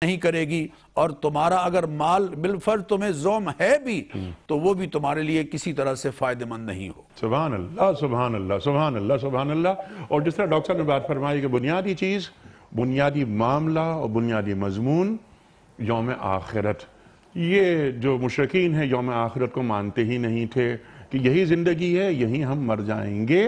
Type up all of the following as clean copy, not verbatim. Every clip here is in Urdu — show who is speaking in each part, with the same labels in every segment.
Speaker 1: نہیں کرے گی، اور تمہارا اگر مال بالفرض تمہیں زوم ہے بھی تو وہ بھی تمہارے لیے کسی طرح سے فائدہ مند نہیں ہو۔
Speaker 2: سبحان اللہ سبحان اللہ سبحان اللہ سبحان اللہ۔ اور جس طرح ڈاکٹر صاحب نے بات فرمائی کہ بنیادی چیز، بنیادی معاملہ اور بنیادی مضمون یوم آخرت، یہ جو مشرکین ہیں یوم آخرت کو مانتے ہی نہیں تھے کہ یہی زندگی ہے، یہی ہم مر جائیں گے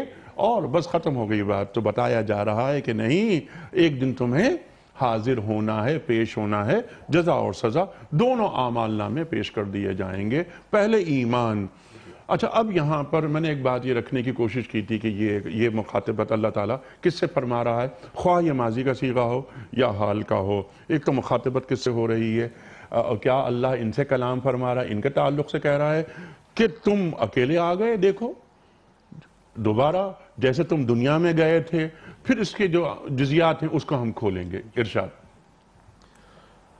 Speaker 2: اور بس ختم ہو گئی بات۔ تو بتایا جا رہا ہے کہ نہیں، ایک دن تمہیں حاضر ہونا ہے، پیش ہونا ہے، جزا اور سزا دونوں اعمال نامے پیش کر دیے جائیں گے۔ پہلے ایمان۔ اچھا، اب یہاں پر میں نے ایک بات یہ رکھنے کی کوشش کی تھی کہ یہ مخاطبت اللہ تعالیٰ کس سے فرما رہا ہے، خواہ یہ ماضی کا صیغہ ہو یا حال کا ہو، ایک تو مخاطبت کس سے ہو رہی ہے، کیا اللہ ان سے کلام فرما رہا ہے، ان کے تعلق سے کہہ رہا ہے کہ تم اکیلے آ گئے، دیکھو دوبارہ جیسے تم دنیا میں گئے تھے، پھر اس کے جو جزیات ہیں اس کو ہم کھولیں گے۔ ارشاد۔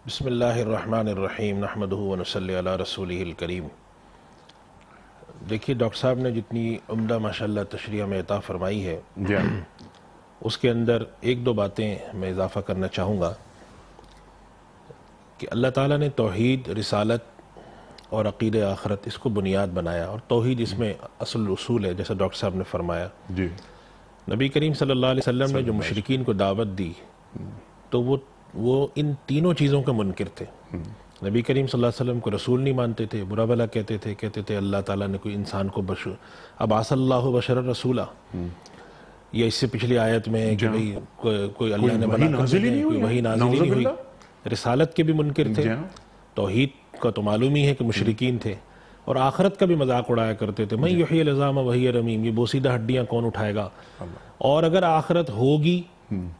Speaker 3: بسم اللہ الرحمن الرحیم، نحمدہ ونصلی علی رسولہ الکریم۔ دیکھیے ڈاکٹر صاحب نے جتنی عمدہ ماشاءاللہ تشریح میں عطا فرمائی ہے، اس کے اندر ایک دو باتیں میں اضافہ کرنا چاہوں گا کہ اللہ تعالیٰ نے توحید، رسالت اور عقید آخرت اس کو بنیاد بنایا، اور توحید اس میں اصل اصول ہے جیسا ڈاکٹر صاحب نے فرمایا۔
Speaker 2: جی۔
Speaker 3: نبی کریم صلی اللہ علیہ وسلم نے جو مشرکین کو دعوت دی تو وہ ان تینوں چیزوں کے منکر تھے۔ نبی کریم صلی اللہ علیہ وسلم کو رسول نہیں مانتے تھے، برا بھلا کہتے تھے اللہ تعالیٰ نے کوئی انسان کو ابعث اللہ بشر رسولہ، یا اس سے پچھلی آیت میں ہے کہ بھئی کوئی اللہ نے بنا کر کوئی وحی نازل ہی نہیں ہوئی۔ رسالت کے بھی منکر تھے، توحید کا تو معلوم ہی ہے کہ مشرکین تھے، اور آخرت کا بھی مذاق اڑایا کرتے تھے، من یحیی العظام وہی رمیم، یہ بوسیدہ ہڈیاں کون اٹھائے گا، اور اگر آخرت ہوگی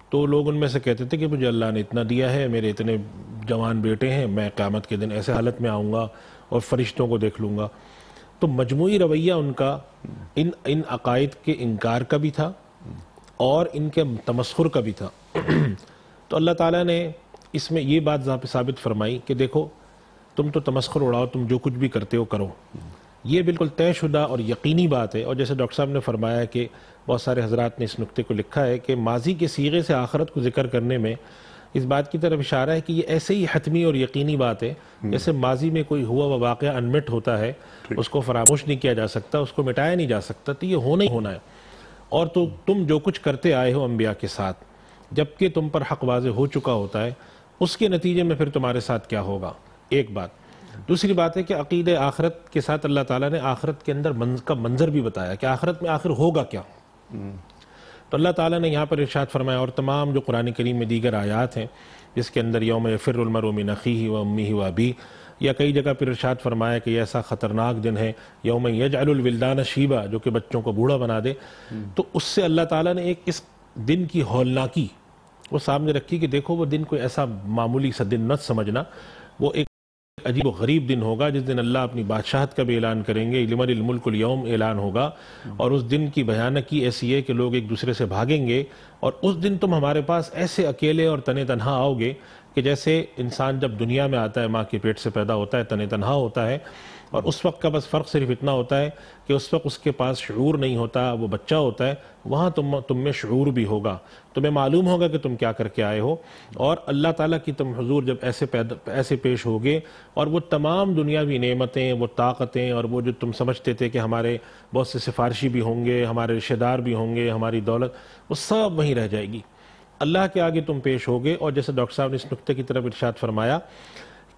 Speaker 3: تو لوگ ان میں سے کہتے تھے کہ مجھے اللہ نے اتنا دیا ہے، میرے اتنے جوان بیٹے ہیں، میں قیامت کے دن ایسے حالت میں آؤں گا اور فرشتوں کو دیکھ لوں گا۔ تو مجموعی رویہ ان کا ان عقائد کے انکار کا بھی تھا اور ان کے تمسخر کا بھی تھا۔ تو اللہ تعالیٰ نے اس میں یہ بات ثابت فرمائی کہ دیکھو تم تو تمسخر اڑاؤ، تم جو کچھ بھی کرتے ہو کرو، یہ بالکل طے شدہ اور یقینی بات ہے۔ اور جیسے ڈاکٹر صاحب نے فرمایا کہ بہت سارے حضرات نے اس نکتے کو لکھا ہے کہ ماضی کے صیغے سے آخرت کو ذکر کرنے میں اس بات کی طرف اشارہ ہے کہ یہ ایسے ہی حتمی اور یقینی بات ہے جیسے ماضی میں کوئی ہوا و واقعہ انمٹ ہوتا ہے، اس کو فراموش نہیں کیا جا سکتا، اس کو مٹایا نہیں جا سکتا، تو یہ ہونا ہی ہونا ہے۔ اور تو تم جو کچھ کرتے آئے ہو انبیاء کے ساتھ، جبکہ تم پر حق واضح ہو چکا ہوتا ہے، اس کے نتیجے میں پھر تمہارے ساتھ کیا ہوگا، ایک بات۔ دوسری بات ہے کہ عقید آخرت کے ساتھ اللہ تعالیٰ نے آخرت کے اندر کا منظر بھی بتایا کہ آخرت میں آخر ہوگا کیا۔ تو اللہ تعالیٰ نے یہاں پر ارشاد فرمایا، اور تمام جو قرآن کریم میں دیگر آیات ہیں جس کے اندر یوم یفر المرء من اخیہ و امہ و ابیہ، یا کئی جگہ پر ارشاد فرمایا کہ یہ ایسا خطرناک دن ہے یوم یجعل الولدان شیبا، جو کہ بچوں کو بوڑھا بنا دے۔ تو اس سے اللہ تعالیٰ نے ایک اس دن کی ہولناکی وہ سامنے رکھی کہ دیکھو وہ دن کوئی ایسا معمولی سا دن مت سمجھنا، وہ ایک عجیب و غریب دن ہوگا جس دن اللہ اپنی بادشاہت کا بھی اعلان کریں گے، لمن الملک اليوم اعلان ہوگا، اور اس دن کی بھیانکی ایسی ہے کہ لوگ ایک دوسرے سے بھاگیں گے، اور اس دن تم ہمارے پاس ایسے اکیلے اور تنے تنہا آؤ گے کہ جیسے انسان جب دنیا میں آتا ہے، ماں کے پیٹ سے پیدا ہوتا ہے، تنے تنہا ہوتا ہے، اور اس وقت کا بس فرق صرف اتنا ہوتا ہے کہ اس وقت اس کے پاس شعور نہیں ہوتا، وہ بچہ ہوتا ہے، وہاں تم میں شعور بھی ہوگا، تمہیں معلوم ہوگا کہ تم کیا کر کے آئے ہو، اور اللہ تعالیٰ کی تم حضور جب ایسے پیش ہوگے، اور وہ تمام دنیاوی نعمتیں، وہ طاقتیں، اور وہ جو تم سمجھتے تھے کہ ہمارے بہت سے سفارشی بھی ہوں گے، ہمارے رشتہ دار بھی ہوں گے، ہماری دولت، وہ سب وہیں رہ جائے گی، اللہ کے آگے تم پیش ہوگے۔ اور جیسے ڈاکٹر صاحب نے اس نکتے کی طرف ارشاد فرمایا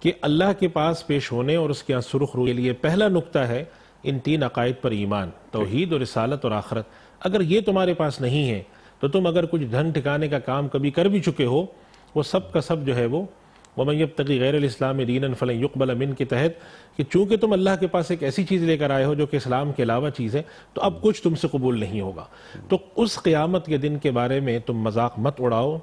Speaker 3: کہ اللہ کے پاس پیش ہونے اور اس کے یہاں سرخ رو کے لیے پہلا نکتہ ہے ان تین عقائد پر ایمان، توحید اور رسالت اور آخرت۔ اگر یہ تمہارے پاس نہیں ہے تو تم اگر کچھ دھن ٹھکانے کا کام کبھی کر بھی چکے ہو، وہ سب کا سب جو ہے وہ وَمَن يَبْتَغِ غَيْرَ الْإِسْلَامِ دِينًا فَلَن يُقْبَلَ مِنْهُ کے تحت، کہ چونکہ تم اللہ کے پاس ایک ایسی چیز لے کر آئے ہو جو کہ اسلام کے علاوہ چیز ہے، تو اب کچھ تم سے قبول نہیں ہوگا۔ تو اس قیامت کے دن کے بارے میں تم مذاق مت اڑاؤ،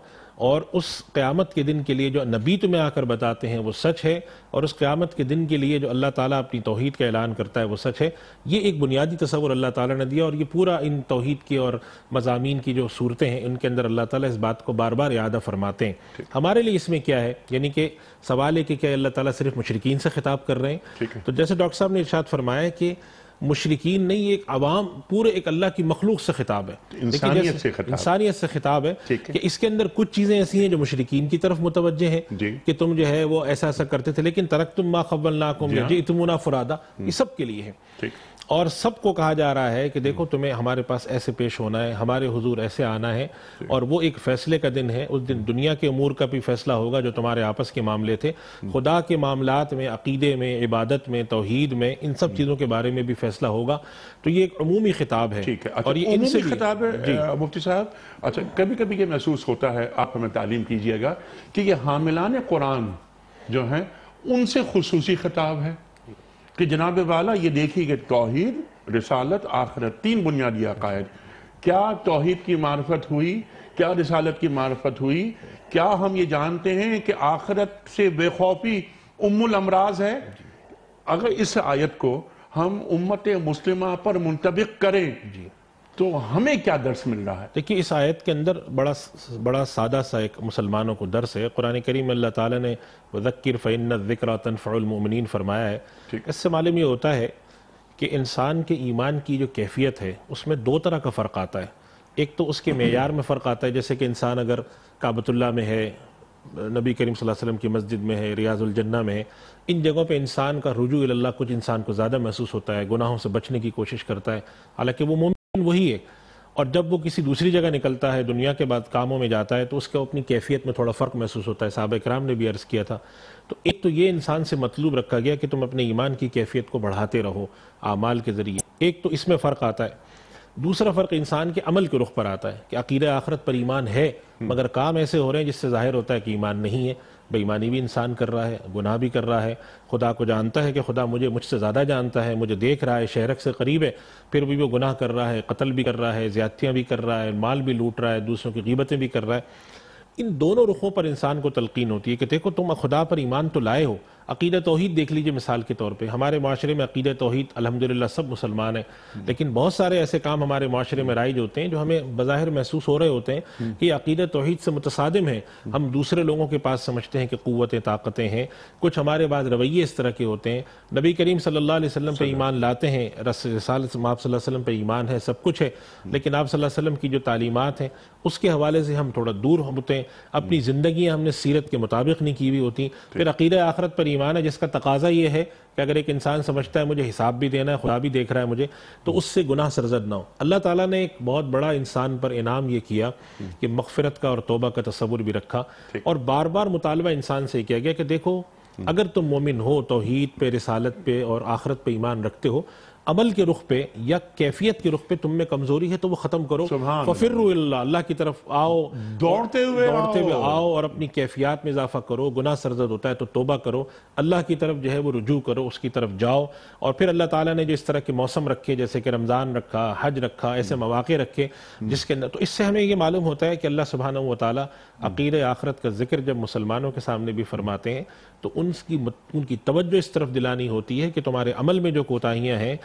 Speaker 3: اور اس قیامت کے دن کے لیے جو نبی تمہیں آ کر بتاتے ہیں وہ سچ ہے، اور اس قیامت کے دن کے لیے جو اللہ تعالیٰ اپنی توحید کا اعلان کرتا ہے وہ سچ ہے۔ یہ ایک بنیادی تصور اللہ تعالیٰ نے دیا، اور یہ پورا ان توحید کی اور مضامین کی جو صورتیں ہیں ان کے اندر اللہ تعالیٰ اس بات کو بار بار اعادہ فرماتے ہیں۔ ہمارے لیے اس میں کیا ہے، یعنی کہ سوال ہے کہ کیا اللہ تعالیٰ صرف مشرکین سے خطاب کر رہے ہیں؟ تو جیسے ڈاکٹر صاحب نے ارشاد فرمایا ہے کہ مشرکین نہیں، یہ ایک عوام پورے ایک اللہ کی مخلوق سے خطاب ہے،
Speaker 2: انسانیت سے خطاب،
Speaker 3: انسانیت سے خطاب ہے کہ اس کے اندر کچھ چیزیں ایسی ہیں جو مشرکین کی طرف متوجہ ہیں کہ تم جو ہے وہ ایسا ایسا کرتے تھے، لیکن ترکتم ما خولناکم جئتمونا فرادا، یہ سب کے لیے ہے، اور سب کو کہا جا رہا ہے کہ دیکھو تمہیں ہمارے پاس ایسے پیش ہونا ہے، ہمارے حضور ایسے آنا ہے، اور وہ ایک فیصلے کا دن ہے، اس دن دنیا کے امور کا بھی فیصلہ ہوگا جو تمہارے آپس کے معاملے تھے، خدا کے معاملات میں، عقیدے میں، عبادت میں، توحید میں، ان سب چیزوں کے بارے میں بھی فیصلہ ہوگا۔ تو یہ ایک عمومی خطاب ہے،
Speaker 2: اور یہ عمومی خطاب ہے مفتی صاحب۔ اچھا، کبھی کبھی یہ محسوس ہوتا ہے، آپ ہمیں تعلیم کیجئے گا، کہ یہ حاملان قرآن جو ہیں ان سے خصوصی خطاب ہے کہ جناب والا یہ دیکھیے کہ توحید، رسالت، آخرت، تین بنیادی عقائد، کیا توحید کی معرفت ہوئی، کیا رسالت کی معرفت ہوئی، کیا ہم یہ جانتے ہیں کہ آخرت سے بے خوفی ام الامراض ہے؟ اگر اس آیت کو ہم امت مسلمہ پر منطبق کریں تو ہمیں کیا درس مل رہا ہے؟
Speaker 3: دیکھیے اس آیت کے اندر بڑا سادہ سا ایک مسلمانوں کو درس ہے۔ قرآن کریم میں اللہ تعالیٰ نے وَذَكِّرْ فَإِنَّ الذِّكْرَى تَنفَعُ الْمُؤْمِنِينَ فرمایا ہے۔ اس سے معلوم یہ ہوتا ہے کہ انسان کے ایمان کی جو کیفیت ہے اس میں دو طرح کا فرق آتا ہے۔ ایک تو اس کے معیار میں فرق آتا ہے، جیسے کہ انسان اگر کعبۃ اللہ میں ہے، نبی کریم صلی اللہ علیہ وسلم کی مسجد میں ہے، ریاض الجنہ میں ہے، ان جگہوں پہ انسان کا رجوع اللہ کچھ انسان کو زیادہ محسوس ہوتا ہے، گناہوں سے بچنے کی کوشش کرتا ہے، حالانکہ وہ مومن وہی ہے۔ اور جب وہ کسی دوسری جگہ نکلتا ہے، دنیا کے بعد کاموں میں جاتا ہے، تو اس کو اپنی کیفیت میں تھوڑا فرق محسوس ہوتا ہے۔ صحابہ کرام نے بھی عرض کیا تھا۔ تو ایک تو یہ انسان سے مطلوب رکھا گیا کہ تم اپنے ایمان کی کیفیت کو بڑھاتے رہو اعمال کے ذریعے، ایک تو اس میں فرق آتا ہے۔ دوسرا فرق انسان کے عمل کے رخ پر آتا ہے کہ عقیدہ آخرت پر ایمان ہے، مگر کام ایسے ہو رہے ہیں جس سے ظاہر ہوتا ہے کہ ایمان نہیں ہے۔ بے ایمانی بھی انسان کر رہا ہے، گناہ بھی کر رہا ہے، خدا کو جانتا ہے کہ خدا مجھ سے زیادہ جانتا ہے، مجھے دیکھ رہا ہے، شہرک سے قریب ہے، پھر بھی وہ گناہ کر رہا ہے، قتل بھی کر رہا ہے، زیادتیاں بھی کر رہا ہے، مال بھی لوٹ رہا ہے، دوسروں کی غیبتیں بھی کر رہا ہے۔ ان دونوں رخوں پر انسان کو تلقین ہوتی ہے کہ دیکھو تم خدا پر ایمان تو لائے ہو۔ عقیدہ توحید دیکھ لیجئے مثال کے طور پہ، ہمارے معاشرے میں عقیدہ توحید الحمدللہ سب مسلمان ہیں، لیکن بہت سارے ایسے کام ہمارے معاشرے میں رائج ہوتے ہیں جو ہمیں بظاہر محسوس ہو رہے ہوتے ہیں کہ عقیدہ توحید سے متصادم ہے۔ ہم دوسرے لوگوں کے پاس سمجھتے ہیں کہ قوتیں، طاقتیں ہیں، کچھ ہمارے بعد رویے اس طرح کے ہوتے ہیں۔ نبی کریم صلی اللہ علیہ وسلم پہ ایمان لاتے ہیں، رسالت آپ صلی اللہ علیہ وسلم پہ ایمان ہے، سب کچھ ہے، لیکن آپ صلی اللہ علیہ وسلم کی جو تعلیمات ہیں اس کے حوالے سے ہم تھوڑا دور ہوتے ہیں، اپنی زندگیاں ہم نے سیرت کے مطابق نہیں کی ہوئی ہوتی۔ پھر عقیدہ آخرت پر ایمان ہے جس کا تقاضا یہ ہے کہ اگر ایک انسان سمجھتا ہے مجھے حساب بھی دینا ہے، خدا بھی دیکھ رہا ہے مجھے، تو اس سے گناہ سرزد نہ ہو۔ اللہ تعالیٰ نے ایک بہت بڑا انسان پر انعام یہ کیا کہ مغفرت کا اور توبہ کا تصور بھی رکھا، اور بار بار مطالبہ انسان سے کیا گیا کہ دیکھو اگر تم مومن ہو، توحید پہ، رسالت پہ اور آخرت پہ ایمان رکھتے ہو، عمل کے رخ پہ یا کیفیت کے رخ پہ تم میں کمزوری ہے تو وہ ختم کرو، فَفِرُّوا إِلَى اللَّهِ، اللہ کی طرف آؤ،
Speaker 2: دوڑتے ہوئے
Speaker 3: آؤ اور اپنی کیفیات میں اضافہ کرو۔ گناہ سرزد ہوتا ہے تو توبہ کرو، اللہ کی طرف جو ہے وہ رجوع کرو، اس کی طرف جاؤ۔ اور پھر اللہ تعالیٰ نے جو اس طرح کے موسم رکھے، جیسے کہ رمضان رکھا، حج رکھا، ایسے مواقع رکھے جس کے اندر، تو اس سے ہمیں یہ معلوم ہوتا ہے کہ اللہ سبحانہ و تعالیٰ عقیدہ آخرت کا ذکر جب مسلمانوں کے سامنے بھی فرماتے ہیں تو ان کی توجہ اس طرف دلانی ہوتی ہے کہ تمہارے عمل میں جو کوتاہیاں ہیں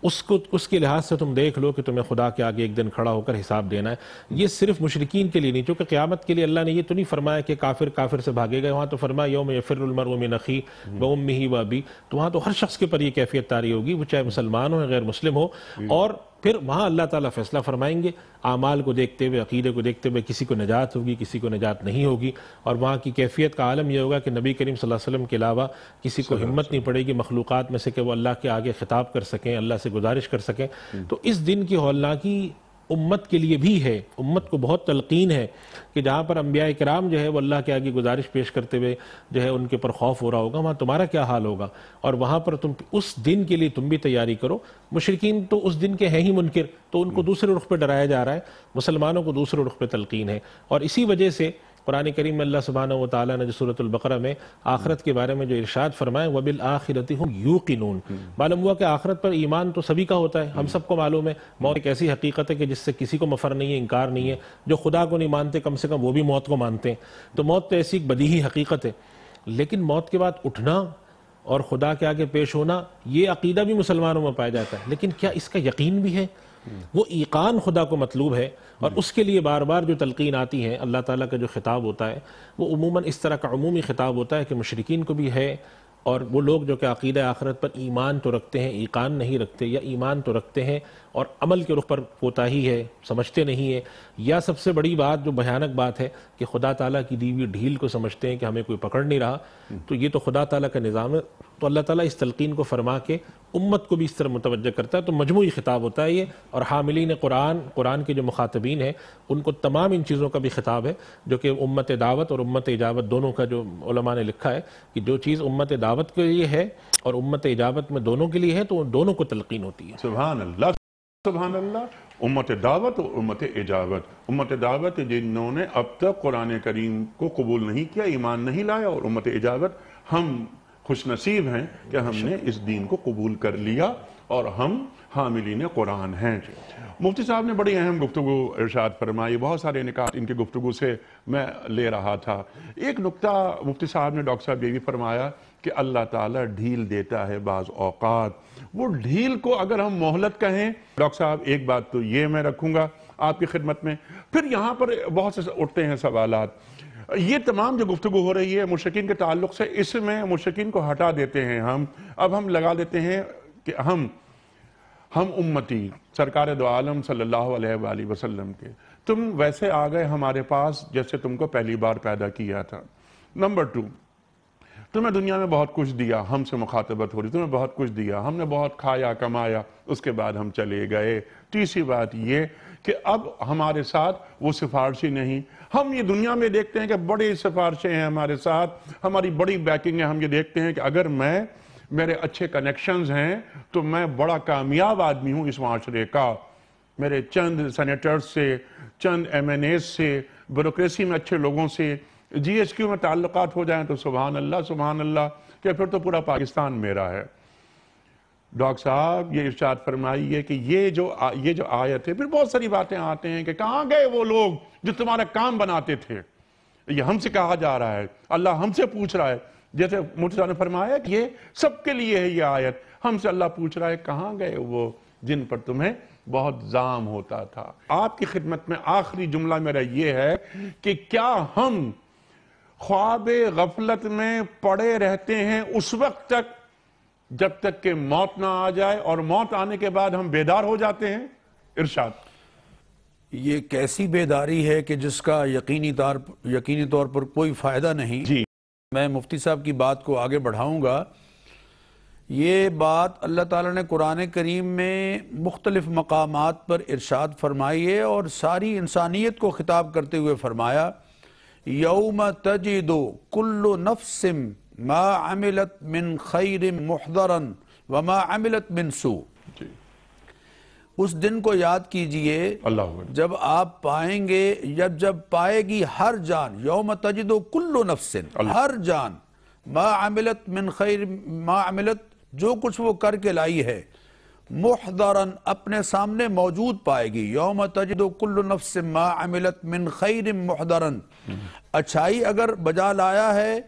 Speaker 3: اس کے لحاظ سے تم دیکھ لو کہ تمہیں خدا کے آگے ایک دن کھڑا ہو کر حساب دینا ہے۔ یہ صرف مشرکین کے لیے نہیں، چونکہ قیامت کے لیے اللہ نے یہ تو نہیں فرمایا کہ کافر سے بھاگے گا، وہاں تو فرمایا یوم یفر المرء من اخیہ وامہ وابیہ، تو وہاں تو ہر شخص کے پر یہ کیفیت طاری ہوگی، وہ چاہے مسلمان ہو یا غیر مسلم ہو، اور پھر وہاں اللہ تعالیٰ فیصلہ فرمائیں گے اعمال کو دیکھتے ہوئے، عقیدے کو دیکھتے ہوئے، کسی کو نجات ہوگی، کسی کو نجات نہیں ہوگی، اور وہاں کی کیفیت کا عالم یہ ہوگا کہ نبی کریم صلی اللہ علیہ وسلم کے علاوہ کسی کو ہمت نہیں پڑے گی مخلوقات میں سے کہ وہ اللہ کے آگے خطاب کر سکیں، اللہ سے گزارش کر سکیں۔ تو اس دن کی ہولناکی امت کے لیے بھی ہے، امت کو بہت تلقین ہے کہ جہاں پر انبیاء کرام جو ہے وہ اللہ کے آگے گزارش پیش کرتے ہوئے جو ہے ان کے پر خوف ہو رہا ہوگا، وہاں تمہارا کیا حال ہوگا، اور وہاں پر تم اس دن کے لیے تم بھی تیاری کرو۔ مشرکین تو اس دن کے ہیں ہی منکر، تو ان کو دوسرے رخ پہ ڈرایا جا رہا ہے، مسلمانوں کو دوسرے رخ پہ تلقین ہے۔ اور اسی وجہ سے قرآن کریم میں اللہ سبحانہ و تعالیٰ نے جو سورۃ البقرہ میں آخرت کے بارے میں جو ارشاد فرمائے وَبِالْآخِرَةِ هُمْ يُوقِنُونَ، معلوم ہوا کہ آخرت پر ایمان تو سبھی کا ہوتا ہے، ہم سب کو معلوم ہے موت ایک ایسی حقیقت ہے کہ جس سے کسی کو مفر نہیں ہے، انکار نہیں ہے۔ جو خدا کو نہیں مانتے کم سے کم وہ بھی موت کو مانتے ہیں، تو موت تو ایسی ایک بدیہی حقیقت ہے، لیکن موت کے بعد اٹھنا اور خدا کے آگے پیش ہونا، یہ عقیدہ بھی مسلمانوں میں پایا جاتا ہے، لیکن کیا اس کا یقین بھی ہے؟ وہ ایقان خدا کو مطلوب ہے، اور اس کے لیے بار بار جو تلقین آتی ہے، اللہ تعالیٰ کا جو خطاب ہوتا ہے وہ عموماً اس طرح کا عمومی خطاب ہوتا ہے کہ مشرکین کو بھی ہے، اور وہ لوگ جو کہ عقیدہ آخرت پر ایمان تو رکھتے ہیں، ایقان نہیں رکھتے، یا ایمان تو رکھتے ہیں اور عمل کے رخ پر کوتاہی ہے، سمجھتے نہیں ہیں، یا سب سے بڑی بات جو بھیانک بات ہے کہ خدا تعالیٰ کی دی ہوئی ڈھیل کو سمجھتے ہیں کہ ہمیں کوئی پکڑ نہیں رہا، تو یہ تو خدا تعالیٰ کا نظام ہے۔ تو اللہ تعالیٰ اس تلقین کو فرما کے امت کو بھی اس طرح متوجہ کرتا ہے، تو مجموعی خطاب ہوتا ہے یہ، اور حاملین قرآن کے جو مخاطبین ہیں ان کو تمام ان چیزوں کا بھی خطاب ہے، جو کہ امت دعوت اور امت اجابت دونوں کا جو علماء نے لکھا ہے کہ جو چیز امت دعوت کے لیے ہے اور امت اجابت میں دونوں کے لیے ہے تو دونوں کو تلقین ہوتی ہے۔
Speaker 2: سبحان اللہ، سبحان اللہ۔ امت دعوت اور امت اجابت، امت دعوت جنہوں نے اب تک قرآن کریم کو قبول نہیں کیا، ایمان نہیں لایا، اور امت اجابت ہم خوش نصیب ہیں کہ ہم نے اس دین کو قبول کر لیا اور ہم حاملین قرآن ہیں۔ مفتی صاحب نے بڑی اہم گفتگو ارشاد فرمائی، بہت سارے نکات ان کی گفتگو سے میں لے رہا تھا۔ ایک نکتہ مفتی صاحب نے ڈاکٹر صاحب یہ بھی فرمایا کہ اللہ تعالیٰ ڈھیل دیتا ہے بعض اوقات، وہ ڈھیل کو اگر ہم مہلت کہیں، ڈاکٹر صاحب ایک بات تو یہ میں رکھوں گا آپ کی خدمت میں، پھر یہاں پر بہت سے اٹھتے ہیں سوالات۔ یہ تمام جو گفتگو ہو رہی ہے مشرکین کے تعلق سے، اس میں مشرکین کو ہٹا دیتے ہیں اب ہم لگا دیتے ہیں کہ ہم امتی سرکار دو عالم صلی اللہ علیہ وآلہ وسلم کے، تم ویسے آ گئے ہمارے پاس جیسے تم کو پہلی بار پیدا کیا تھا۔ نمبر 2، تمہیں دنیا میں بہت کچھ دیا، ہم سے مخاطبت ہو رہی، تمہیں بہت کچھ دیا، ہم نے بہت کھایا کمایا، اس کے بعد ہم چلے گئے۔ تیسری بات یہ کہ اب ہمارے ساتھ وہ سفارشی نہیں، ہم یہ دنیا میں دیکھتے ہیں کہ بڑی سفارشیں ہیں ہمارے ساتھ، ہماری بڑی بیکنگ ہے، ہم یہ دیکھتے ہیں کہ اگر میرے اچھے کنیکشنز ہیں تو میں بڑا کامیاب آدمی ہوں اس معاشرے کا، میرے چند سینیٹرز سے، چند ایم این ایز سے، بیوروکریسی میں اچھے لوگوں سے، جی ایس کیو میں تعلقات ہو جائیں تو سبحان اللہ کہ پھر تو پورا پاکستان میرا ہے۔ ڈاکٹر صاحب یہ ارشاد فرمائیے کہ یہ جو آیت ہے، پھر بہت ساری باتیں آتے ہیں کہ کہاں گئے وہ لوگ جو تمہارا کام بناتے تھے، یہ ہم سے کہا جا رہا ہے، اللہ ہم سے پوچھ رہا ہے، جیسے مفتی صاحب نے فرمایا کہ یہ سب کے لیے ہے یہ آیت، ہم سے اللہ پوچھ رہا ہے کہاں گئے وہ جن پر تمہیں بہت زام ہوتا تھا۔ آپ کی خدمت میں آخری جملہ میرا یہ ہے کہ کیا ہم خواب غفلت میں پڑے رہتے ہیں اس وقت تک جب تک کہ موت نہ آ جائے، اور موت آنے کے بعد ہم بیدار ہو جاتے ہیں؟ ارشاد۔
Speaker 1: یہ کیسی بیداری ہے کہ جس کا یقینی طور پر کوئی فائدہ نہیں۔
Speaker 2: جی
Speaker 1: میں مفتی صاحب کی بات کو آگے بڑھاؤں گا۔ یہ بات اللہ تعالیٰ نے قرآن کریم میں مختلف مقامات پر ارشاد فرمائی ہے اور ساری انسانیت کو خطاب کرتے ہوئے فرمایا، یوم تجد کل نفس ما عملت من خیر محضرا وما عملت من سوء۔ اس دن کو یاد کیجئے جب آپ پائیں گے، جب پائے گی ہر جان، یوم تجد کل نفس، ہر جان، ما عملت من خیر، ما عملت جو کچھ وہ کر کے لائی ہے، محضرن اپنے سامنے موجود پائے گی، یوم تجد کل نفس ما عملت من خیر محضرن، اچھائی اگر بجا لایا ہے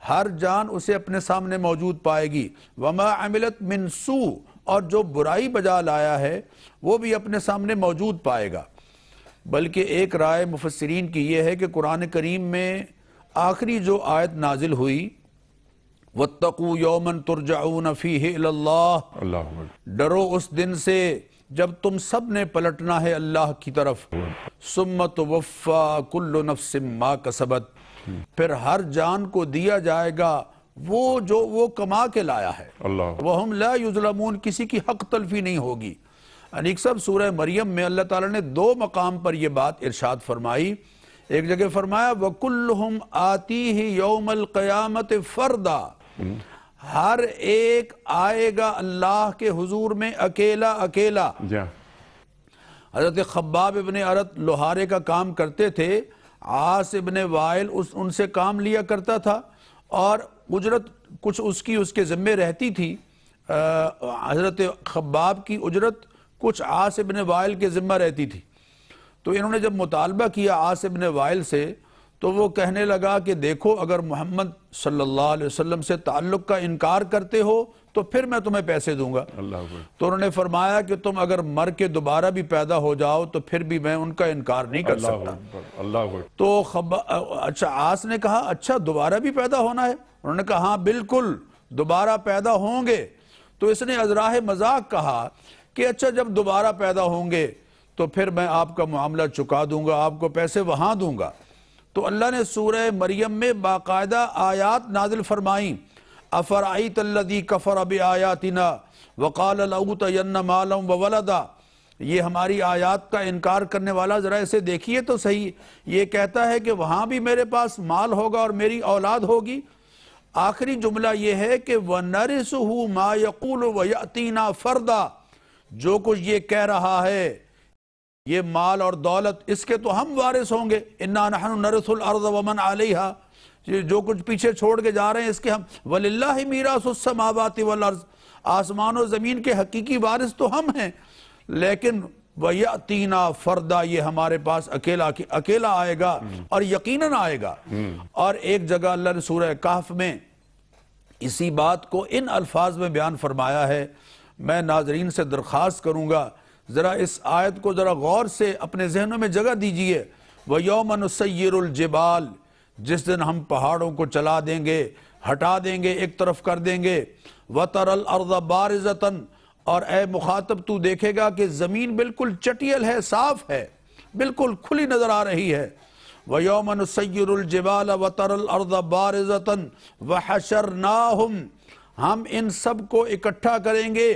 Speaker 1: ہر جان اسے اپنے سامنے موجود پائے گی، وما عملت من سوء، اور جو برائی بجا لایا ہے وہ بھی اپنے سامنے موجود پائے گا۔ بلکہ ایک رائے مفسرین کی یہ ہے کہ قرآن کریم میں آخری جو آیت نازل ہوئی، وَاتَّقُوا يَوْمًا تُرْجَعُونَ فِيهِ إِلَى اللَّهِ، ڈرو اس دن سے جب تم سب نے پلٹنا ہے اللہ کی طرف، ثُمَّ تُوَفَّى كُلُّ نَفْسٍ مَا كَسَبَتْ، پھر ہر جان کو دیا جائے گا وہ جو وہ کما کے لایا ہے، وَهُمْ لَا يُظْلَمُونَ، کسی کی حق تلفی نہیں ہوگی۔ انیک صاحب سورہ مریم میں اللہ تعالیٰ نے 2 مقام پر یہ بات ارشاد فرمائی۔ ایک جگہ فرمایا وَكُلُّهُمْ آتِيهِ يَوْمَ الْقِيَامَةِ فَرْدًا، ہر ایک آئے گا اللہ کے حضور میں اکیلا اکیلا۔ حضرت خباب ابن ارت لوہارے کا کام کرتے تھے، عاص ابن وائل ان سے کام لیا کرتا تھا اور اجرت کچھ اس کے ذمہ رہتی تھی۔ حضرت خباب کی اجرت کچھ عاص ابن وائل کے ذمہ رہتی تھی۔ تو انہوں نے جب مطالبہ کیا عاص ابن وائل سے تو وہ کہنے لگا کہ دیکھو اگر محمد صلی اللہ علیہ وسلم سے تعلق کا انکار کرتے ہو تو پھر میں تمہیں پیسے دوں گا۔ تو انہوں نے فرمایا کہ تم اگر مر کے دوبارہ بھی پیدا ہو جاؤ تو پھر بھی میں ان کا انکار نہیں کر سکتا۔ تو اچھا عاص نے کہا اچھا دوبارہ بھی پیدا ہونا ہے؟ انہوں نے کہا ہاں بالکل، دوبارہ پیدا ہوں گے، تو اس نے ازراہ مذاق کہا کہ اچھا جب دوبارہ پیدا ہوں گے تو پھر میں آپ کا معاملہ چکا دوں گا، آپ کو پیسے وہاں دوں گا۔ تو اللہ نے سورہ مریم میں باقاعدہ آیات نازل فرمائیں، افرأیت الذی کفر بآیاتنا وقال لأوتین مالا وولدا، یہ ہماری آیات کا انکار کرنے والا ذرا اسے دیکھیے تو صحیح، یہ کہتا ہے کہ وہاں بھی میرے پاس مال ہوگا اور میری اولاد ہوگی۔ آخری جملہ یہ ہے کہ وَنَرِثُهُ مَا يَقُولُ وَيَأْتِينَا فَرْدًا، جو کچھ یہ کہہ رہا ہے، یہ مال اور دولت، اس کے تو ہم وارث ہوں گے، اِنَّا نَحْنُ نَرِثُ الْأَرْضَ وَمَنْ عَلَيْهَا، جو کچھ پیچھے چھوڑ کے جا رہے ہیں اس کے ہم، وَلِلَّهِ مِيرَاثُ السَّمَاوَاتِ وَالْأَرْضِ، آسمان و زمین کے حقیقی وارث تو ہم ہیں، لیکن وَيَأْتِينَا فَرْدًا، یہ ہمارے پاس اکیلا آئے گا اور یقیناً آئے گا۔ اور ایک جگہ اللہ نے سورہ کہف میں اسی بات کو ان الفاظ میں بیان فرمایا ہے۔ میں ناظرین سے درخواست کروں گا ذرا اس آیت کو ذرا غور سے اپنے ذہنوں میں جگہ دیجئے۔ وَيَوْمَ نُسَيِّرُ الْجِبَالِ، جس دن ہم پہاڑوں کو چلا دیں گے، ہٹا دیں گے، ایک طرف کر دیں گے۔ وَتَرَى الْأَرْضَ بَارِزَةً، اور اے مخاطب تو دیکھے گا کہ زمین بالکل چٹیل ہے، صاف ہے، بالکل کھلی نظر آ رہی ہے۔ وَيَوْمَ نُسَيِّرُ الْجِبَالَ وَتَرَى الْأَرْضَ بَارِزَةً وَحَشَرْنَاهُمْ، ہم ان سب کو اکٹھا کریں گے،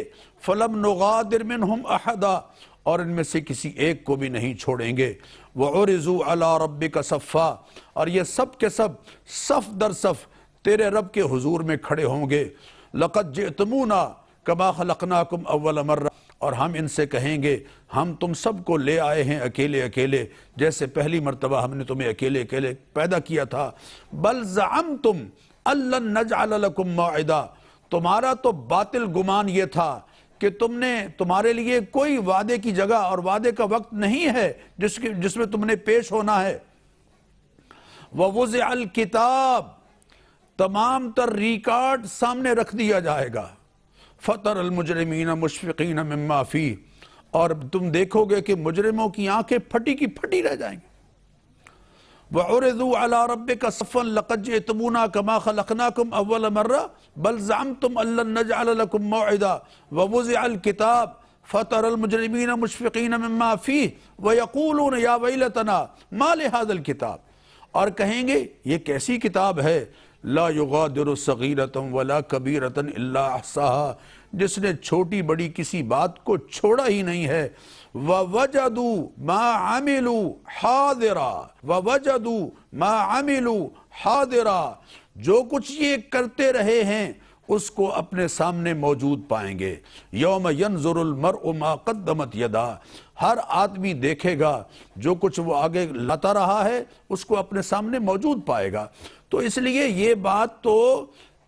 Speaker 1: فَلَمْ نُغَادِرْ مِنْهُمْ أَحَدًا، اور ان میں سے کسی ایک کو بھی نہیں چھوڑیں گے۔ وَعُرِضُوا عَلَىٰ رَبِّكَ صَفًّا، اور یہ سب کے سب صف در صف تیرے رب کے حضور میں کھڑے ہوں گے۔ لَقَدْ جِئْتُمُونَا كَمَا خَلَقْنَاكُمْ أَوَّلَ مَرَّةٍ، اور ہم ان سے کہیں گے ہم تم سب کو لے آئے ہیں اکیلے اکیلے، جیسے پہلی مرتبہ ہم نے تمہیں اکیلے اکیلے پیدا کیا تھا۔ بل زعمتم ان لن نجعل لكم موعدا، تمہارا تو باطل گمان یہ تھا کہ تمہارے لیے کوئی وعدے کی جگہ اور وعدے کا وقت نہیں ہے جس میں تم نے پیش ہونا ہے۔ وَوُضِعَ الْكِتَابِ، تمام تر ریکارڈ سامنے رکھ دیا جائے گا۔ فَتَرَ الْمُجْرِمِينَ مُشْفِقِينَ مِمَّا فِيهِ، اور تم دیکھو گے کہ مجرموں کی آنکھیں پھٹی کی پھٹی رہ جائیں گی۔ وَعُرِضُوا عَلَىٰ رَبِّكَ صَفًّا لَقَدْ جِئْتُمُونَا كَمَا خَلَقْنَاكُمْ أَوَّلَ مَرَّةٍ بَلْ زَعَمْتُمْ أَن لَّن نَّجْعَلَ لَكُم مَّوْعِدًا وَوُضِعَ الْكِتَابُ فَتَرَى الْمُجْرِمِينَ مُشْفِقِينَ مِمَّا فِيهِ وَيَقُولُونَ يَا وَيْلَتَنَا مَا لِهَٰذَا الْكِتَابِ، اور کہیں گے یہ کیسی کتاب ہے، لا يغادر صغیرة ولا کبیرة الا احصاها، جس نے چھوٹی بڑی کسی بات کو چھوڑا ہی نہیں ہے۔ وَوَجَدُوا مَا عَمِلُوا حَاضِرًا، وَوَجَدُوا مَا عَمِلُوا حَاضِرًا، جو کچھ یہ کرتے رہے ہیں اس کو اپنے سامنے موجود پائیں گے۔ یوم ینظر المرء ما قدمت یدا، ہر آدمی دیکھے گا جو کچھ وہ آگے لاتا رہا ہے اس کو اپنے سامنے موجود پائے گا۔ تو اس لیے یہ بات تو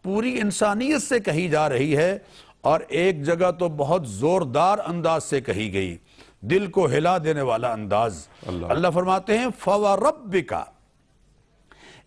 Speaker 1: پوری انسانیت سے کہی جا رہی ہے، اور ایک جگہ تو بہت زوردار انداز سے کہی گئی، دل کو ہلا دینے والا انداز۔ اللہ فرماتے ہیں فَوَرَبِّكَ،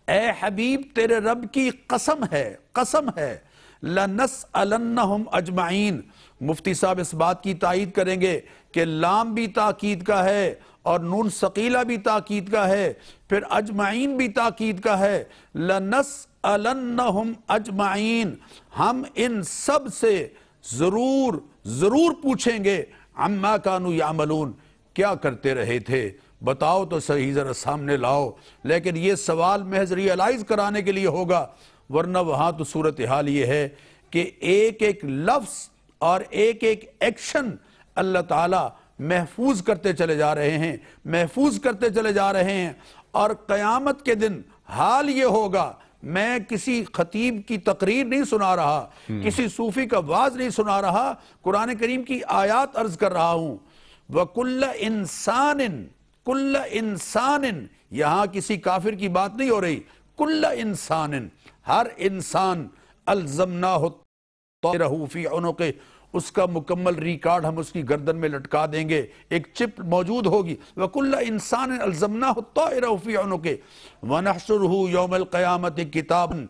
Speaker 1: اے حبیب تیرے رب کی قسم ہے، قسم ہے، لَنَسْأَلَنَّهُمْ أَجْمَعِينَ، مفتی صاحب اس بات کی تائید کریں گے کہ لام بھی تاکید کا ہے اور نون ثقیلہ بھی تاکید کا ہے، پھر اجمعین بھی تاکید کا ہے۔ لَنَسْأَلَنَّهُمْ أَجْمَعِينَ، ہم ان سب سے ضرور پوچھیں گے، عَمَّا كَانُوا يَعْمَلُونَ، کیا کرتے رہے تھے، بتاؤ تو صحیح، ذرا سامنے لاؤ۔ لیکن یہ سوال محض ریئلائز کرانے کے لیے ہوگا، ورنہ وہاں تو صورتحال یہ ہے کہ ایک ایک لفظ اور ایک ایک ایکشن اللہ تعالیٰ محفوظ کرتے چلے جا رہے ہیں، محفوظ کرتے چلے جا رہے ہیں، اور قیامت کے دن حال یہ ہوگا، میں کسی خطیب کی تقریر نہیں سنا رہا، کسی صوفی کا واعظ نہیں سنا رہا، قرآن کریم کی آیات عرض کر رہا ہوں۔ وَكُلَّ إِنسَانٍ، کُلَّ إِنسَانٍ، یہاں کسی کافر کی بات نہیں ہو رہی، کُلَّ إِنسَانٍ، ہر انسان، أَلْزَمْنَاهُ طَائِرَهُ فِي عُنُقِهِ، اس کا مکمل ریکارڈ ہم اس کی گردن میں لٹکا دیں گے، ایک چپ موجود ہوگی۔ وَكُلَّ إِنسَانٍ أَلْزَمْنَاهُ طَائِرَهُ فِي عُنُقِهِ وَنَحْشُرُهُ يَوْمَ الْقِيَامَةِ كِتَابًا،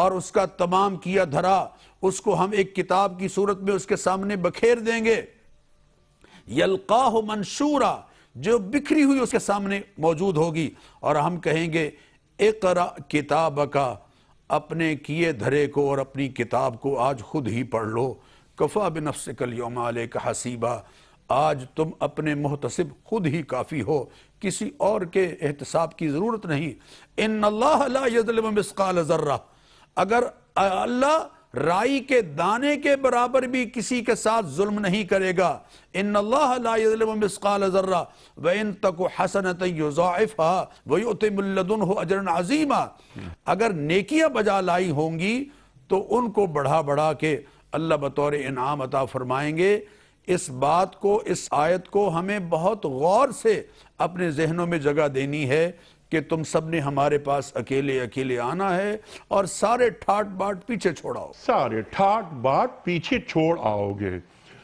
Speaker 1: اور اس کا تمام کیا دھرا اس کو ہم ایک کتاب کی صورت میں اس کے سامنے بکھیر دیں گے۔ يَلْقَاهُ مَنْشُورًا، جو بکھری ہوئی اس کے سامنے موجود ہوگی، اور ہم کہیں گے اقرأ کتابک، اپنے کیے دھرے کو اور اپنی کتاب کو آج خود ہی پڑھ لو. کفا بنفسک الیوم علیک حسیبا. آج تم اپنے محتسب خود ہی کافی ہو، کسی اور کے احتساب کی ضرورت نہیں. ان اللہ لا یظلم مثقال ذرہ. اگر اللہ رائی کے دانے کے برابر بھی کسی کے ساتھ ظلم نہیں کرے گا. ان اللہ لا یظلم مثقال ذرہ وان تک حسنۃ یضاعفها ویؤتی من لدنہ اجرا عظیما. اگر نیکیاں بجا لائی ہوں گی تو ان کو بڑھا بڑھا کے اللہ بطور انعام عطا فرمائیں گے. اس بات کو، اس آیت کو ہمیں بہت غور سے اپنے ذہنوں میں جگہ دینی ہے کہ تم سب نے ہمارے پاس اکیلے اکیلے آنا ہے اور سارے ٹھاٹ باٹ پیچھے چھوڑاؤ.
Speaker 2: سارے ٹھاٹ باٹ پیچھے چھوڑ آؤ گے.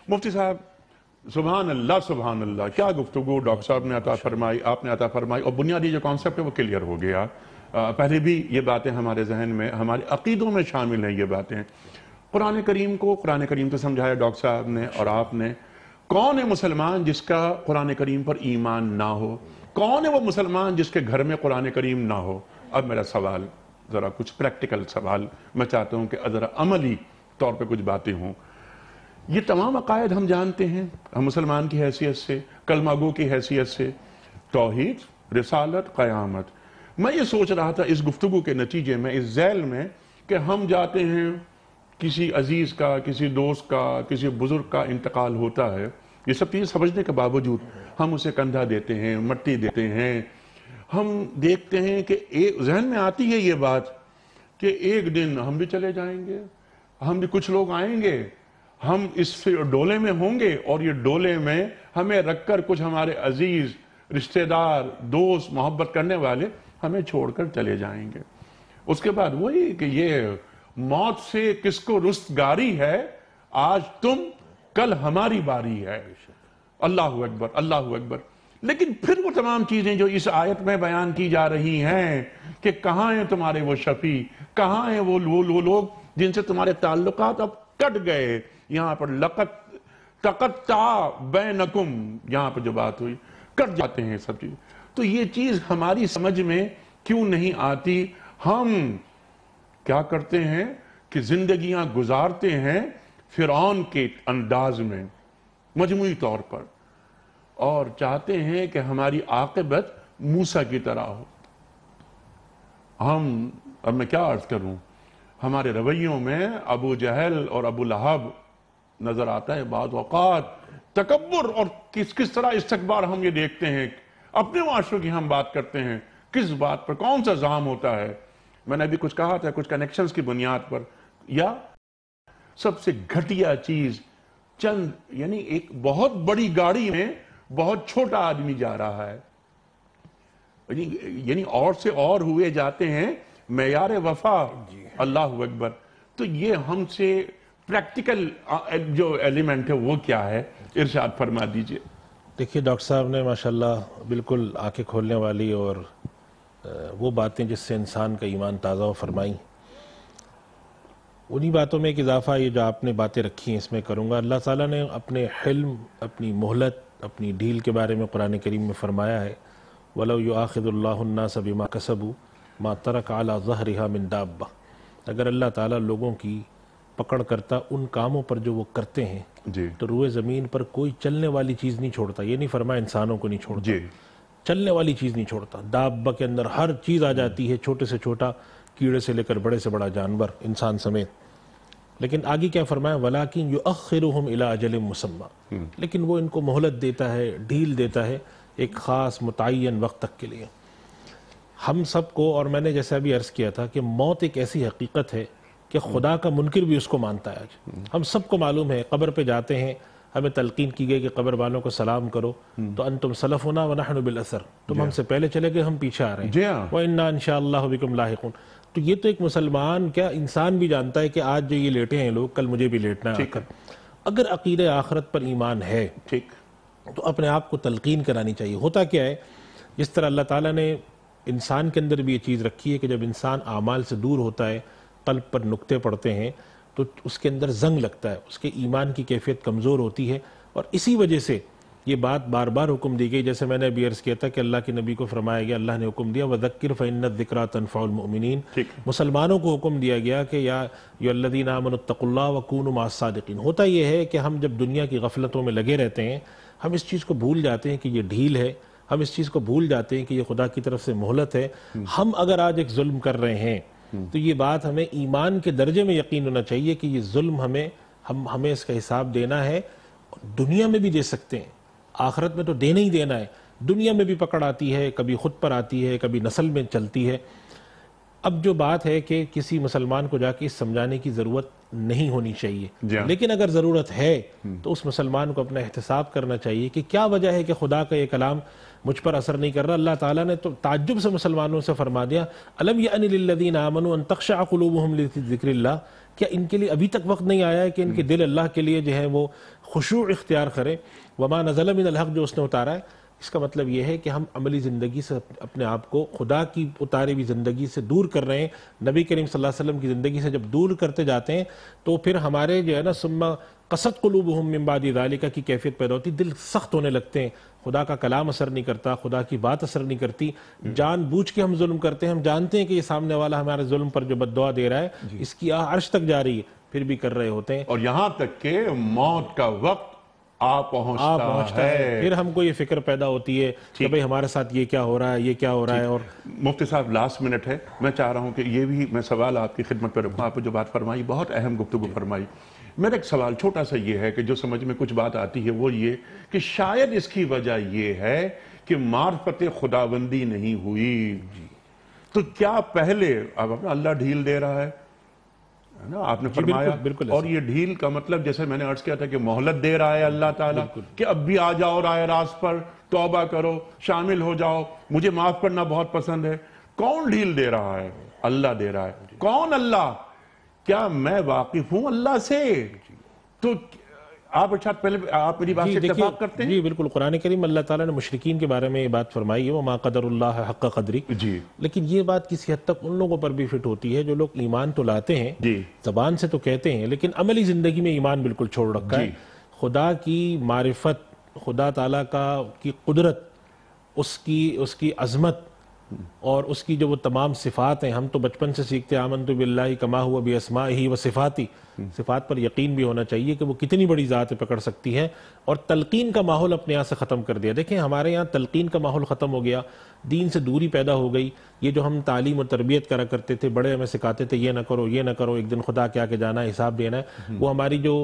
Speaker 2: مفتی صاحب سبحان اللہ سبحان اللہ، کیا گفتگو ڈاکٹر صاحب نے عطا فرمائی، آپ نے عطا فرمائی، اور بنیادی جو کانسیپٹ ہے وہ کلیئر ہو گیا. پہلے بھی یہ باتیں ہمارے ذہن میں، ہمارے عقیدوں میں شامل ہیں یہ باتیں. قرآن کریم تو سمجھایا ڈاکٹر صاحب نے اور آپ نے. کون ہے مسلمان جس کا قرآن کریم پر ایمان نہ ہو؟ کون ہے وہ مسلمان جس کے گھر میں قرآن کریم نہ ہو؟ اب میرا سوال ذرا کچھ پریکٹیکل سوال، میں چاہتا ہوں کہ ذرا عملی طور پہ کچھ باتیں ہوں. یہ تمام عقائد ہم جانتے ہیں، ہم مسلمان کی حیثیت سے، کلمہ گو کی حیثیت سے، توحید، رسالت، قیامت. میں یہ سوچ رہا تھا اس گفتگو کے نتیجے میں، اس ذیل میں، کہ ہم جاتے ہیں، کسی عزیز کا، کسی دوست کا، کسی بزرگ کا انتقال ہوتا ہے، یہ سب چیزیں سمجھنے کے باوجود ہم اسے کندھا دیتے ہیں، مٹی دیتے ہیں. ہم دیکھتے ہیں کہ ذہن میں آتی ہے یہ بات کہ ایک دن ہم بھی چلے جائیں گے، ہم بھی کچھ لوگ آئیں گے، ہم اس ڈولے میں ہوں گے، اور یہ ڈولے میں ہمیں رکھ کر کچھ ہمارے عزیز، رشتہ دار، دوست، محبت کرنے والے ہمیں چھوڑ کر چلے جائیں گے. اس کے بعد وہی کہ یہ موت سے کس کو رستگاری ہے، آج تم کل ہماری باری ہے. اللہ اکبر، اللہ اکبر. لیکن پھر وہ تمام چیزیں جو اس آیت میں بیان کی جا رہی ہیں کہ کہاں ہیں تمہارے وہ شفیع، کہاں ہیں وہ لوگ جن سے تمہارے تعلقات اب کٹ گئے. یہاں پر لقد تقطع بینکم، یہاں پر جو بات ہوئی، کٹ جاتے ہیں سب چیز. تو یہ چیز ہماری سمجھ میں کیوں نہیں آتی؟ ہم کیا کرتے ہیں کہ زندگیاں گزارتے ہیں فرعون کے انداز میں مجموعی طور پر، اور چاہتے ہیں کہ ہماری عاقبت موسیٰ کی طرح ہو. اب میں کیا عرض کروں، ہمارے رویوں میں ابو جہل اور ابو لہب نظر آتا ہے بعض اوقات. تکبر اور کس طرح استکبار ہم یہ دیکھتے ہیں. اپنے معاشروں کی ہم بات کرتے ہیں، کس بات پر کون سا زام ہوتا ہے. میں نے ابھی کچھ کہا تھا، کچھ کنیکشنز کی بنیاد پر، یا سب سے گھٹیا چیز چند، یعنی ایک بہت بڑی گاڑی میں بہت چھوٹا آدمی جا رہا ہے، یعنی اور سے اور ہوئے جاتے ہیں معیار وفا. اللہ اکبر. تو یہ ہم سے پریکٹیکل جو ایلیمنٹ ہے وہ کیا ہے، ارشاد فرما دیجئے.
Speaker 3: دیکھیے ڈاکٹر صاحب نے ماشاءاللہ بالکل آنکھیں کھولنے والی اور وہ باتیں جس سے انسان کا ایمان تازہ ہو فرمائی. انہی باتوں میں ایک اضافہ یہ جو آپ نے باتیں رکھی ہیں اس میں کروں گا. اللہ تعالیٰ نے اپنے حلم، اپنی مہلت، اپنی ڈھیل کے بارے میں قرآن کریم میں فرمایا ہے وَلَوْ يُؤَاخِذُ اللَّهُ النَّاسَ بِمَا كَسَبُوا مَا تَرَكَ عَلَى ظَهْرِهَا مِن دَابَّةٍ. اگر اللہ تعالیٰ لوگوں کی پکڑ کرتا ان کاموں پر جو وہ کرتے ہیں تو روئے زمین پر کوئی چلنے والی چیز نہیں چھوڑتا. یہ نہیں فرمایا انسانوں کو نہیں چھوڑتا، چلنے والی چیز نہیں چھوڑتا. دابہ کے اندر ہر چیز آ جاتی ہے، چھوٹے سے چھوٹا کیڑے سے لے کر بڑے سے بڑا جانور، انسان سمیت. لیکن آگے کیا فرمایا وَلَكِنْ يُؤَخِّرُهُمْ إِلَىٰ أَجَلٍ مُّسَمًّى. لیکن وہ ان کو مہلت دیتا ہے، ڈھیل دیتا ہے ایک خاص متعین وقت تک کے لیے. ہم سب کو، اور میں نے جیسے ابھی عرض کیا تھا کہ موت ایک ایسی حقیقت ہے کہ خدا کا منکر بھی اس کو مانتا ہے. آج ہم سب کو معلوم ہے، قبر پہ جاتے ہیں، ہمیں تلقین کی گئی کہ قبر والوں کو سلام کرو تو انتم سلفنا ونحن بالاثر، تم ہم سے پہلے چلے گئے، ہم پیچھے آ رہے ہیں. وَإِنَّا إِن شَاءَ اللَّهُ بِكُمْ لاحقون. تو یہ تو ایک مسلمان کیا انسان بھی جانتا ہے کہ آج جو یہ لیٹے ہیں لوگ، کل مجھے بھی لیٹنا ہے. اگر عقیدہ آخرت پر ایمان ہے تو اپنے آپ کو تلقین کرانی چاہیے. ہوتا کیا ہے، جس طرح اللہ تعالیٰ نے انسان کے اندر بھی یہ چیز رکھی ہے کہ جب انسان اعمال سے دور ہوتا ہے، قلب پر نقطے پڑتے ہیں تو اس کے اندر زنگ لگتا ہے، اس کے ایمان کی کیفیت کمزور ہوتی ہے. اور اسی وجہ سے یہ بات بار بار حکم دی گئی. جیسے میں نے ابھی عرض کیا تھا کہ اللہ کے نبی کو فرمایا گیا, اللہ نے حکم دیا وَذَكِّرْ فَإِنَّ الذِّكْرَىٰ تَنفَعُ الْمُؤْمِنِينَ. مسلمانوں کو حکم دیا گیا کہ یا الذین آمنوا اتقوا اللہ وکونوا مع الصادقین. ہوتا یہ ہے کہ ہم جب دنیا کی غفلتوں میں لگے رہتے ہیں, ہم اس چیز کو بھول جاتے ہیں کہ یہ ڈھیل ہے, ہم اس چیز کو بھول جاتے ہیں کہ یہ خدا کی طرف سے مہلت ہے. ہم اگر آج ایک ظلم کر رہے ہیں تو یہ بات ہمیں ایمان کے درجے میں یقین ہونا چاہیے کہ یہ ظلم ہمیں اس کا حساب دینا ہے. دنیا میں بھی دے سکتے ہیں, آخرت میں تو دینا ہی دینا ہے. دنیا میں بھی پکڑ آتی ہے, کبھی خود پر آتی ہے, کبھی نسل میں چلتی ہے. اب جو بات ہے کہ کسی مسلمان کو جا کے اس سمجھانے کی ضرورت نہیں ہونی چاہیے, لیکن اگر ضرورت ہے تو اس مسلمان کو اپنا احتساب کرنا چاہیے کہ کیا وجہ ہے کہ خدا کا یہ کلام مجھ پر اثر نہیں کر رہا. اللہ تعالیٰ نے تو تعجب سے مسلمانوں سے فرما دیا الم یأن للذین آمنوا ان تخشع قلوبہم لذکر اللہ. کیا ان کے لیے ابھی تک وقت نہیں آیا ہے کہ ان کے دل اللہ کے لیے جو ہے وہ خشوع اختیار کریں. وما نزل من الحق, جو اس نے اتارا ہے. اس کا مطلب یہ ہے کہ ہم عملی زندگی سے اپنے آپ کو خدا کی اتاری ہوئی زندگی سے دور کر رہے ہیں. نبی کریم صلی اللہ علیہ وسلم کی زندگی سے جب دور کرتے جاتے ہیں تو پھر ہمارے جو ہے نا ثم قست قلوبہم من بعد ذالک کی کیفیت پیدا ہوتی, دل سخت ہونے لگتے ہیں. خدا کا کلام اثر نہیں کرتا, خدا کی بات اثر نہیں کرتی. جان بوجھ کے ہم ظلم کرتے ہیں, ہم جانتے ہیں کہ یہ سامنے والا ہمارے ظلم پر جو بد دعا دے رہا ہے اس کی آہ عرش تک جا رہی ہے, پھر بھی کر رہے ہوتے ہیں.
Speaker 2: اور یہاں تک کہ موت کا وقت پہنچتا ہے,
Speaker 3: پھر ہم کو یہ فکر پیدا ہوتی ہے کہ بھئی ہمارے ساتھ یہ کیا ہو رہا ہے, یہ کیا ہو رہا ہے. اور
Speaker 2: مفتی صاحب لاسٹ منٹ ہے, میں چاہ رہا ہوں کہ یہ بھی میں سوال آپ کی خدمت پہ رکھوں. آپ نے جو بات فرمائی بہت اہم گفتگو فرمائی. میرا ایک سوال چھوٹا سا یہ ہے کہ جو سمجھ میں کچھ بات آتی ہے وہ یہ کہ شاید اس کی وجہ یہ ہے کہ معرفت خداوندی نہیں ہوئی. تو کیا پہلے اب اللہ ڈھیل دے رہا ہے نا, آپ نے فرمایا, اور یہ ڈھیل کا مطلب جیسے میں نے عرض کیا تھا کہ مہلت دے رہا ہے اللہ تعالیٰ کہ اب بھی آ جاؤ راہ راست پر, توبہ کرو, شامل ہو جاؤ, مجھے معاف کرنا بہت پسند ہے. کون ڈھیل دے رہا ہے؟ اللہ دے رہا ہے. کون اللہ؟ کیا میں واقف ہوں اللہ سے؟ تو آپ اچھا پہلے آپ میری بات سے اتفاق کرتے ہیں؟
Speaker 3: جی بالکل. قرآن کریم اللہ تعالیٰ نے مشرکین کے بارے میں یہ بات فرمائی ہے وَمَا قَدَرُ اللَّهَ حَقَّ قَدْرِهِ.
Speaker 2: جی
Speaker 3: لیکن یہ بات کسی حد تک ان لوگوں پر بھی فٹ ہوتی ہے جو لوگ ایمان تو لاتے ہیں, زبان سے تو کہتے ہیں, لیکن عملی زندگی میں ایمان بالکل چھوڑ رکھا ہے. خدا کی معرفت, خدا تعالیٰ کی قدرت, اس کی عظمت اور اس کی جو وہ تمام صفات ہیں, ہم تو بچپن سے سیکھتے آمنت باللہ کما ہوا باسمائہ و صفاتی. صفات پر یقین بھی ہونا چاہیے کہ وہ کتنی بڑی ذات پکڑ سکتی ہے. اور تلقین کا ماحول اپنے یہاں سے ختم کر دیا. دیکھیں ہمارے یہاں تلقین کا ماحول ختم ہو گیا, دین سے دوری پیدا ہو گئی. یہ جو ہم تعلیم اور تربیت کرا کرتے تھے, بڑے ہمیں سکھاتے تھے یہ نہ کرو, یہ نہ کرو, ایک دن خدا کے آگے جانا ہے, حساب دینا ہے, وہ ہماری جو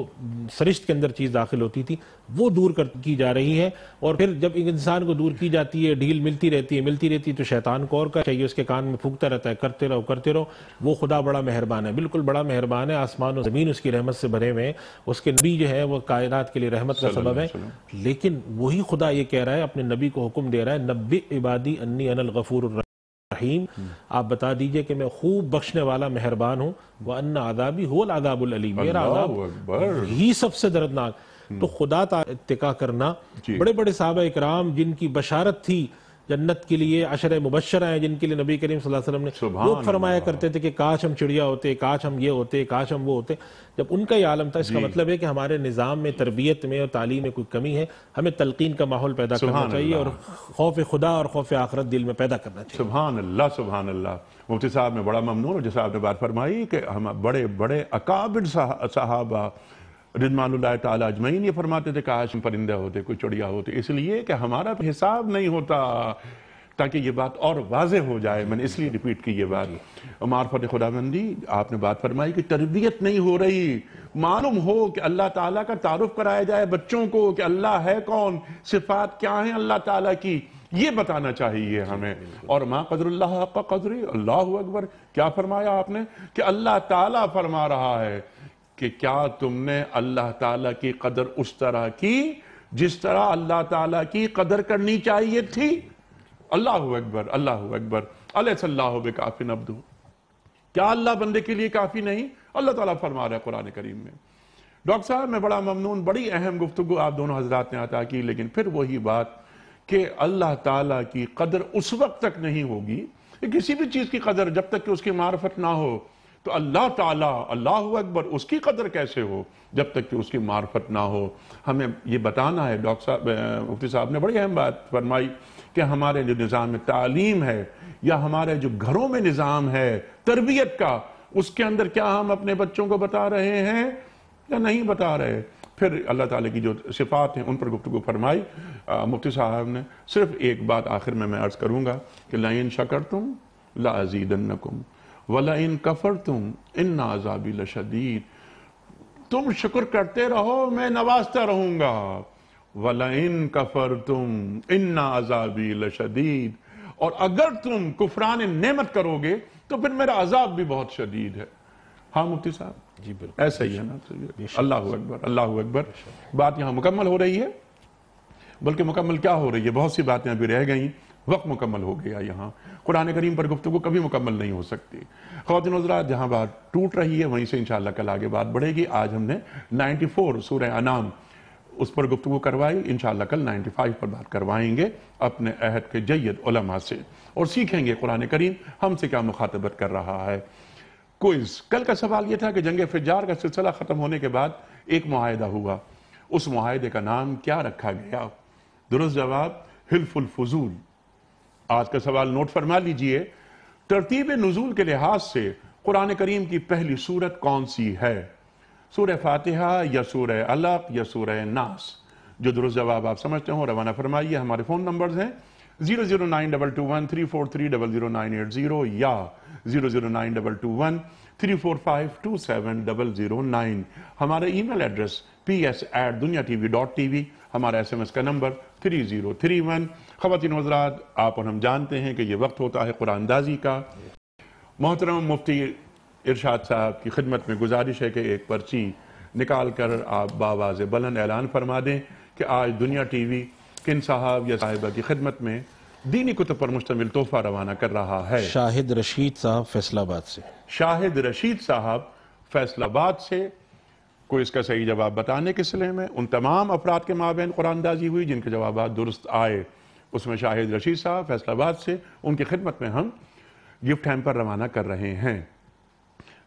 Speaker 3: سرشت کے اندر چیز داخل ہوتی تھی وہ دور کی جا رہی ہے. اور پھر جب ایک انسان کو دور کی جاتی ہے, ڈھیل ملتی رہتی ہے تو شیطان کو اور کا چاہیے, اس کے کان میں پھونکتا رہتا ہے کرتے رہو. وہ خدا بڑا مہربان ہے, بالکل بڑا مہربان ہے. آسمان و زمین اس کی رحمت سے بھرے ہوئے ہیں, اس کے نبی جو ہے وہ کائنات کے لیے رحمت کا سبب ہے. لیکن وہی خدا یہ کہہ رہا ہے, اپنے نبی کو حکم دے رہا ہے نبئ عبادی انی انا الغفور الرحیم. آپ بتا دیجئے کہ میں خوب بخشنے والا مہربان ہوں. وَأَنَّ عَذَابِي هُوَ الْعَذَابُ الْأَلِيمُ, میرا عذاب ہی سب سے دردناک. تو خدا اتقا کرنا. بڑے بڑے صحابہ اکرام جن کی بشارت تھی جنت کے لیے, عشرہ مبشرہ ہیں جن کے لیے نبی کریم صلی اللہ علیہ وسلم نے لوگ فرمایا کرتے تھے کہ کاش ہم چڑیا ہوتے, کاش ہم یہ ہوتے, کاش ہم وہ ہوتے. جب ان کا یہ عالم تھا, اس کا مطلب ہے کہ ہمارے نظام میں, تربیت میں اور تعلیم میں کوئی کمی ہے. ہمیں تلقین کا ماحول پیدا کرنا چاہیے اور خوف خدا اور خوف آخرت دل میں پیدا کرنا چاہیے.
Speaker 2: سبحان اللہ, سبحان اللہ. مفتی صاحب میں بڑا ممنون ہوں جیسا آپ نے بات فرمائی کہ ہم بڑے بڑے اکابر صحابہ رضوان اللہ تعالی اجمعین یہ فرماتے تھے کاش ہم پرندہ ہوتے, کوئی چڑیا ہوتے, اس لیے کہ ہمارا حساب نہیں ہوتا, تاکہ یہ بات اور واضح ہو جائے. میں نے اس لیے ریپیٹ کی یہ بات. معرفت خداوندی آپ نے بات فرمائی کہ تربیت نہیں ہو رہی. معلوم ہو کہ اللہ تعالیٰ کا تعارف کرایا جائے بچوں کو کہ اللہ ہے کون, صفات کیا ہیں اللہ تعالیٰ کی, یہ بتانا چاہیے ہمیں. اور ما قدر اللہ حق قدری, اللہ اکبر. کیا فرمایا آپ نے کہ اللہ تعالیٰ فرما رہا ہے کہ کیا تم نے اللہ تعالیٰ کی قدر اس طرح کی جس طرح اللہ تعالیٰ کی قدر کرنی چاہیے تھی. اللہ اکبر, اللہ اکبر. الیس اللہ بکاف عبدہ, کیا اللہ بندے کے لیے کافی نہیں؟ اللہ تعالیٰ فرما رہا ہے قرآن کریم میں. ڈاکٹر صاحب میں بڑا ممنون, بڑی اہم گفتگو آپ دونوں حضرات نے عطا کی. لیکن پھر وہی بات کہ اللہ تعالیٰ کی قدر اس وقت تک نہیں ہوگی, کسی بھی چیز کی قدر جب تک کہ اس کی معرفت نہ ہو تو اللہ تعالیٰ اللہ اکبر اس کی قدر کیسے ہو جب تک کہ اس کی معرفت نہ ہو. ہمیں یہ بتانا ہے. ڈاکٹر صاحب مفتی صاحب نے بڑی اہم بات فرمائی کہ ہمارے جو نظام تعلیم ہے یا ہمارے جو گھروں میں نظام ہے تربیت کا، اس کے اندر کیا ہم اپنے بچوں کو بتا رہے ہیں یا نہیں بتا رہے. پھر اللہ تعالیٰ کی جو صفات ہیں ان پر گفتگو فرمائی مفتی صاحب نے. صرف ایک بات آخر میں عرض کروں گا کہ لَإِن شَكَرْتُمْ لَأَزِيدَنَّكُمْ وَلَئِن كَفَرْتُمْ إِنَّ عَذَابِي لَشَدِيدٌ. تم شکر کرتے رہو میں نوازتا رہوں گا. وَلَئِن كَفَرْتُمْ إِنَّ عَذَابِي لَشَدِيدٌ. اور اگر تم کفران نعمت کرو گے تو پھر میرا عذاب بھی بہت شدید ہے. ہاں مفتی صاحب
Speaker 3: جی بالکل
Speaker 2: ایسا ہی ہے نا. اللہ اکبر اللہ اکبر. بات یہاں مکمل ہو رہی ہے، بلکہ مکمل کیا ہو رہی ہے، بہت سی باتیں ابھی رہ گئیں. وقت مکمل ہو گیا. یہاں قرآن کریم پر گفتگو کبھی مکمل نہیں ہو سکتی. خواتین حضرات جہاں بات ٹوٹ رہی ہے وہیں سے انشاءاللہ کل آگے بات بڑھے گی. آج ہم نے 94 سورہ انعام اس پر گفتگو کروائی. انشاءاللہ کل 95 پر بات کروائیں گے اپنے عہد کے جید علماء سے اور سیکھیں گے قرآن کریم ہم سے کیا مخاطبت کر رہا ہے. کوئز. کل کا سوال یہ تھا کہ جنگ فجار کا سلسلہ ختم ہونے کے بعد ایک معاہدہ ہوا. اس معاہدے کا نام کیا رکھا گیا؟ درست جواب حلف الفضول. آج کا سوال نوٹ فرما لیجئے. ترتیب نزول کے لحاظ سے قرآن کریم کی پہلی سورت کون سی ہے؟ سورہ فاتحہ یا سورہ علق یا سورہ ناس؟ جو درست جواب آپ سمجھتے ہوں روانہ فرمائیے. ہمارے فون نمبرز ہیں 009221343000980 یا 0092213452709. ہمارا ای میل ایڈریس ps@dunyatv.tv. ہمارا SMS کا نمبر 3031. خواتین حضرات آپ اور ہم جانتے ہیں کہ یہ وقت ہوتا ہے قرآن اندازی کا. محترم مفتی ارشاد صاحب کی خدمت میں گزارش ہے کہ ایک پرچی نکال کر آپ بآواز بلند اعلان فرما دیں کہ آج دنیا ٹی وی کن صاحب یا صاحبہ کی خدمت میں دینی کتب پر مشتمل تحفہ روانہ کر رہا ہے.
Speaker 3: شاہد رشید صاحب فیصل آباد سے.
Speaker 2: شاہد رشید صاحب فیصل آباد سے. کوئی اس کا صحیح جواب بتانے کے سلسلے میں ان تمام افراد کے مابین قرآن اندازی ہوئی جن کے جوابات درست آئے. اس میں شاہد رشید صاحب فیصل آباد سے ان کی خدمت میں ہم گفٹ ہیمپر روانہ کر رہے ہیں.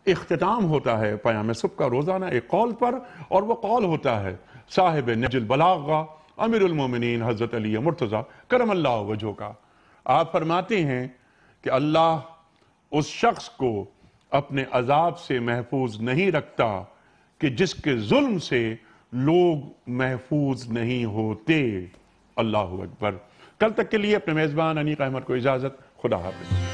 Speaker 2: اختتام ہوتا ہے پیام صبح کا روزانہ ایک قول پر اور وہ قول ہوتا ہے صاحب نہج البلاغہ امیر المومنین حضرت علی مرتضیٰ کرم اللہ وجہہ کا. آپ فرماتے ہیں کہ اللہ اس شخص کو اپنے عذاب سے محفوظ نہیں رکھتا کہ جس کے ظلم سے لوگ محفوظ نہیں ہوتے. اللہ اکبر. کل تک کے لیے اپنے میزبان انیق احمد کو اجازت. خدا حافظ.